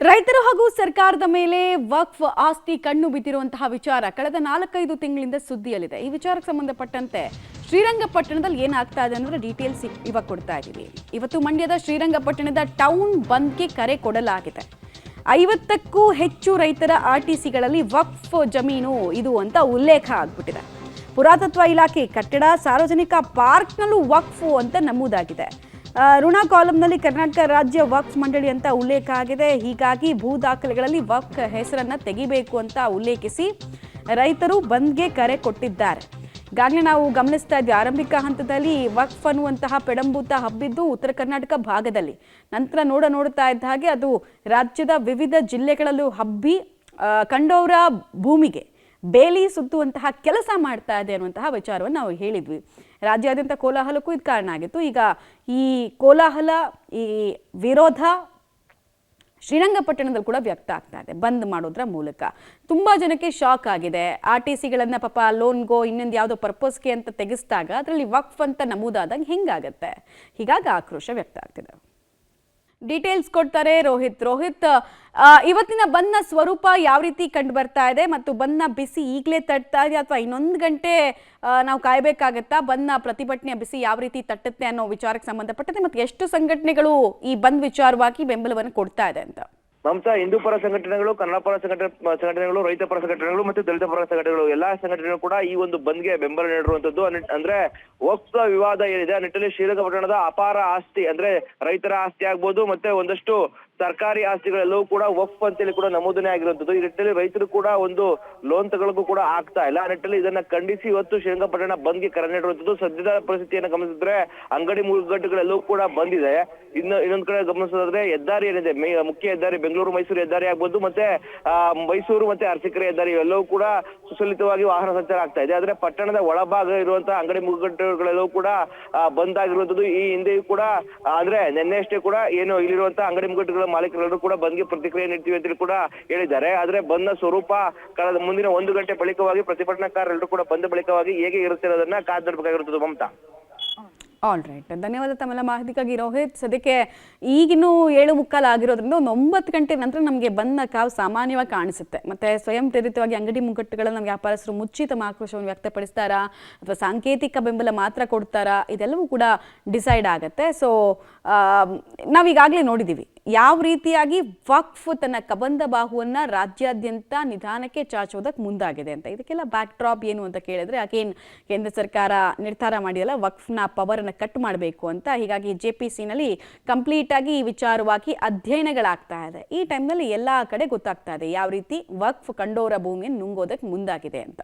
ರೈತರು ಹಾಗೂ ಸರ್ಕಾರದ ಮೇಲೆ ವಕ್ಫ್ ಆಸ್ತಿ ಕಣ್ಣು ಬಿದ್ದಿರುವಂತಹ ವಿಚಾರ ಕಳೆದ 4-5 ತಿಂಗಳಿಂದ ಸುದ್ದಿಯಲ್ಲಿದೆ. ಈ ವಿಚಾರಕ್ಕೆ ಸಂಬಂಧಪಟ್ಟಂತೆ ಶ್ರೀರಂಗಪಟ್ಟಣದಲ್ಲಿ ಏನಾಗ್ತಾ ಇದೆ ಅನ್ನೋದರ ಡೀಟೇಲ್ಸ್ ಇವಾಗ ಕೊಡ್ತಾ ಇದ್ದೀವಿ. ಇವತ್ತು ಮಂಡ್ಯದ ಶ್ರೀರಂಗಪಟ್ಟಣದ ಟೌನ್ ಬಂದ್ಗೆ ಕರೆ ಕೊಡಲಾಗಿದೆ. 50ಕ್ಕೂ ಹೆಚ್ಚು ರೈತರ ಆರ್ಟಿಸಿಗಳಲ್ಲಿ ವಕ್ಫ್ ಜಮೀನು ಇದು ಅಂತ ಉಲ್ಲೇಖ ಆಗ್ಬಿಟ್ಟಿದೆ. ಪುರಾತತ್ವ ಇಲಾಖೆ ಕಟ್ಟಡ, ಸಾರ್ವಜನಿಕ ಪಾರ್ಕ್ನಲ್ಲೂ ವಕ್ಫ್ ಅಂತ ನಮೂದಾಗಿದೆ. ಋಣ ಕಾಲಂನಲ್ಲಿ ಕರ್ನಾಟಕ ರಾಜ್ಯ ವಕ್ಫ್ ಮಂಡಳಿ ಅಂತ ಉಲ್ಲೇಖ ಆಗಿದೆ. ಹೀಗಾಗಿ ಭೂ ದಾಖಲೆಗಳಲ್ಲಿ ವಕ್ಫ್ ಹೆಸರನ್ನ ತೆಗಿಬೇಕು ಅಂತ ಉಲ್ಲೇಖಿಸಿ ರೈತರು ಬಂದ್ಗೆ ಕರೆ ಕೊಟ್ಟಿದ್ದಾರೆ. ಈಗಾಗಲೇ ನಾವು ಗಮನಿಸ್ತಾ ಇದ್ವಿ, ಆರಂಭಿಕ ಹಂತದಲ್ಲಿ ವಕ್ಫ್ ಅನ್ನುವಂತಹ ಪೆಡಂಭೂತ ಹಬ್ಬಿದ್ದು ಉತ್ತರ ಕರ್ನಾಟಕ ಭಾಗದಲ್ಲಿ. ನಂತರ ನೋಡ್ತಾ ಇದ್ದ ಹಾಗೆ ಅದು ರಾಜ್ಯದ ವಿವಿಧ ಜಿಲ್ಲೆಗಳಲ್ಲೂ ಹಬ್ಬಿ ಕಂಡೋರ ಭೂಮಿಗೆ ಬೇಲಿ ಸುತ್ತುವಂತಹ ಕೆಲಸ ಮಾಡ್ತಾ ಇದೆ ಅನ್ನುವಂತಹ ವಿಚಾರವನ್ನು ನಾವು ಹೇಳಿದ್ವಿ. ರಾಜ್ಯಾದ್ಯಂತ ಕೋಲಾಹಲಕ್ಕೂ ಇದು ಕಾರಣ ಆಗಿತ್ತು. ಈಗ ಈ ಕೋಲಾಹಲ, ಈ ವಿರೋಧ ಶ್ರೀರಂಗಪಟ್ಟಣದಲ್ಲಿ ಕೂಡ ವ್ಯಕ್ತ ಆಗ್ತಾ ಇದೆ. ಬಂದ್ ಮಾಡೋದ್ರ ಮೂಲಕ ತುಂಬಾ ಜನಕ್ಕೆ ಶಾಕ್ ಆಗಿದೆ. RTCಗಳನ್ನ ಪಾಪ ಲೋನ್ಗೋ ಇನ್ನೊಂದು ಯಾವುದೋ ಪರ್ಪಸ್ಗೆ ಅಂತ ತೆಗೆಸಿದಾಗ ಅದರಲ್ಲಿ ವಕ್ಫ್ ಅಂತ ನಮೂದಾದಾಗ ಹೆಂಗಾಗತ್ತೆ, ಹೀಗಾಗಿ ಆಕ್ರೋಶ ವ್ಯಕ್ತ ಆಗ್ತಿದೆ. ಡೀಟೇಲ್ಸ್ ಕೊಡ್ತಾರೆ ರೋಹಿತ್. ಇವತ್ತಿನ ಬಂದ್ನ ಸ್ವರೂಪ ಯಾವ ರೀತಿ ಕಂಡು ಬರ್ತಾ ಇದೆ ಮತ್ತು ಬಂದ್ನ ಬಿಸಿ ಈಗಲೇ ತಟ್ತಾ ಇದೆ ಅಥವಾ ಇನ್ನೊಂದು ಗಂಟೆ ನಾವು ಕಾಯಬೇಕಾಗತ್ತಾ? ಬಂದ್ನ ಪ್ರತಿಭಟನೆಯ ಬಿಸಿ ಯಾವ ರೀತಿ ತಟ್ಟುತ್ತೆ ಅನ್ನೋ ವಿಚಾರಕ್ಕೆ ಸಂಬಂಧಪಟ್ಟಂತೆ ಮತ್ತು ಎಷ್ಟು ಸಂಘಟನೆಗಳು ಈ ಬಂದ್ ವಿಚಾರವಾಗಿ ಬೆಂಬಲವನ್ನು ಕೊಡ್ತಾ ಇದೆ ಅಂತ? ಮಮತಾ, ಹಿಂದೂ ಪರ ಸಂಘಟನೆಗಳು, ಕನ್ನಡ ಪರ ಸಂಘಟನೆಗಳು, ರೈತ ಪರ ಸಂಘಟನೆಗಳು ಮತ್ತು ದಲಿತ ಪರ ಸಂಘಟನೆಗಳು ಎಲ್ಲಾ ಸಂಘಟನೆಗಳು ಕೂಡ ಈ ಒಂದು ಬಂದ್ಗೆ ಬೆಂಬಲ ನೀಡಿರುವಂತದ್ದು. ಅಂದ್ರೆ ವಕ್ಫ್ ವಿವಾದ ಏನಿದೆ ಆ ನಿಟ್ಟಿನಲ್ಲಿ ಶ್ರೀರಂಗಪಟ್ಟಣದ ಅಪಾರ ಆಸ್ತಿ, ಅಂದ್ರೆ ರೈತರ ಆಸ್ತಿ ಆಗ್ಬೋದು ಮತ್ತೆ ಒಂದಷ್ಟು ಸರ್ಕಾರಿ ಆಸ್ತಿಗಳೆಲ್ಲವೂ ಕೂಡ ವಕ್ಫ್ ಅಂತೇಳಿ ಕೂಡ ನಮೂದನೆ ಆಗಿರುವಂತದ್ದು. ಈ ನಿಟ್ಟಿನಲ್ಲಿ ರೈತರು ಕೂಡ ಒಂದು ಲೋನ್ ತಗೊಳ್ಳೋಕ್ಕೂ ಕೂಡ ಆಗ್ತಾ ಇಲ್ಲ. ಆ ನಿಟ್ಟಿನಲ್ಲಿ ಇದನ್ನ ಖಂಡಿಸಿ ಇವತ್ತು ಶ್ರೀರಂಗಪಟ್ಟಣ ಬಂದ್ಗೆ ಕರೆ ನೀಡಿರುವಂತದ್ದು. ಸದ್ಯದ ಪರಿಸ್ಥಿತಿಯನ್ನು ಗಮನಿಸಿದ್ರೆ ಅಂಗಡಿ ಮುಗ್ಗಟ್ಟುಗಳೆಲ್ಲವೂ ಕೂಡ ಬಂದಿದೆ. ಇನ್ನೊಂದ್ ಕಡೆ ಗಮನಿಸೋದಾದ್ರೆ ಹೆದ್ದಾರಿ ಏನಿದೆ, ಮುಖ್ಯ ಹೆದ್ದಾರಿ ಬೆಂಗಳೂರು ಮೈಸೂರು ಹೆದ್ದಾರಿ ಆಗ್ಬೋದು ಮತ್ತೆ ಮೈಸೂರು ಮತ್ತೆ ಅರಸೀಕೆರೆ ಹೆದ್ದಾರಿ ಎಲ್ಲವೂ ಕೂಡ ಸುಸಲಿತವಾಗಿ ವಾಹನ ಸಂಚಾರ ಆಗ್ತಾ ಇದೆ. ಆದ್ರೆ ಪಟ್ಟಣದ ಒಳಭಾಗ ಇರುವಂತಹ ಅಂಗಡಿ ಮುಗ್ಗಟ್ಟುಗಳೆಲ್ಲವೂ ಕೂಡ ಬಂದ್ ಆಗಿರುವಂತದ್ದು. ಈ ಹಿಂದೆಯೂ ಕೂಡ ಅಂದ್ರೆ ನಿನ್ನೆ ಅಷ್ಟೇ ಕೂಡ ಏನು ಇಲ್ಲಿರುವಂತಹ ಅಂಗಡಿ ಮುಗ್ಗಟ್ಟುಗಳ ಮಾಲೀಕರೆಲ್ಲರೂ ಕೂಡ ಬಂದ್ಗೆ ಪ್ರತಿಕ್ರಿಯೆ ನೀಡ್ತೀವಿ ಅಂತ ಕೂಡ ಹೇಳಿದ್ದಾರೆ. ಆದ್ರೆ ಬಂದ್ನ ಸ್ವರೂಪ ಕಳೆದ ಮುಂದಿನ 1 ಗಂಟೆ ಬಳಿಕವಾಗಿ ಪ್ರತಿಭಟನಾಕಾರರೆಲ್ಲರೂ ಕೂಡ ಬಂದ ಬಳಿಕವಾಗಿ ಹೇಗೆ ಇರುತ್ತೆ ಅನ್ನೋದನ್ನ ಕಾದು ನೋಡಬೇಕಾಗಿರುತ್ತದೆ. ಮಮತಾ, ಆಲ್ ರೈಟ್, ಧನ್ಯವಾದ ತಮ್ಮೆಲ್ಲ ಮಾಹಿತಿಗಾಗಿ ರೋಹಿತ್. ಸದ್ಯಕ್ಕೆ ಈಗಿನ್ನೂ 7:45 ಆಗಿರೋದ್ರಿಂದ ಒಂದು 9 ಗಂಟೆ ನಂತರ ನಮಗೆ ಬಂದ ಕಾವು ಸಾಮಾನ್ಯವಾಗಿ ಕಾಣಿಸುತ್ತೆ. ಮತ್ತೆ ಸ್ವಯಂ ಪ್ರೇರಿತವಾಗಿ ಅಂಗಡಿ ಮುಗ್ಗಟ್ಟುಗಳನ್ನು ವ್ಯಾಪಾರಸ್ಥರು ಮುಚ್ಚಿ ತಮ್ಮ ಆಕ್ರೋಶವನ್ನು ವ್ಯಕ್ತಪಡಿಸ್ತಾರಾ ಅಥವಾ ಸಾಂಕೇತಿಕ ಬೆಂಬಲ ಮಾತ್ರ ಕೊಡ್ತಾರಾ, ಇದೆಲ್ಲವೂ ಕೂಡ ಡಿಸೈಡ್ ಆಗುತ್ತೆ. ಸೊ ನಾವೀಗಾಗಲೇ ನೋಡಿದ್ದೀವಿ ಯಾವ ರೀತಿಯಾಗಿ ವಕ್ಫ್ ತನ್ನ ಕಬಂದ ಬಾಹುವನ್ನ ರಾಜ್ಯಾದ್ಯಂತ ನಿಧಾನಕ್ಕೆ ಚಾಚೋದಕ್ಕೆ ಮುಂದಾಗಿದೆ ಅಂತ. ಇದಕ್ಕೆಲ್ಲ ಬ್ಯಾಕ್ ಡ್ರಾಪ್ ಏನು ಅಂತ ಕೇಳಿದ್ರೆ, ಅಗೇನ್ ಕೇಂದ್ರ ಸರ್ಕಾರ ನಿರ್ಧಾರ ಮಾಡಿದಲ್ಲ ವಕ್ಫ್ನ ಪವರ್ ಅನ್ನು ಕಟ್ ಮಾಡಬೇಕು ಅಂತ. ಹೀಗಾಗಿ JPCನಲ್ಲಿ ಕಂಪ್ಲೀಟ್ ಆಗಿ ಈ ವಿಚಾರವಾಗಿ ಅಧ್ಯಯನಗಳಾಗ್ತಾ ಇದೆ. ಈ ಟೈಮ್ನಲ್ಲಿ ಎಲ್ಲ ಕಡೆ ಗೊತ್ತಾಗ್ತಾ ಇದೆ ಯಾವ ರೀತಿ ವಕ್ಫ್ ಕಂಡೋರ ಭೂಮಿಯನ್ನು ನುಂಗೋದಕ್ಕೆ ಮುಂದಾಗಿದೆ ಅಂತ.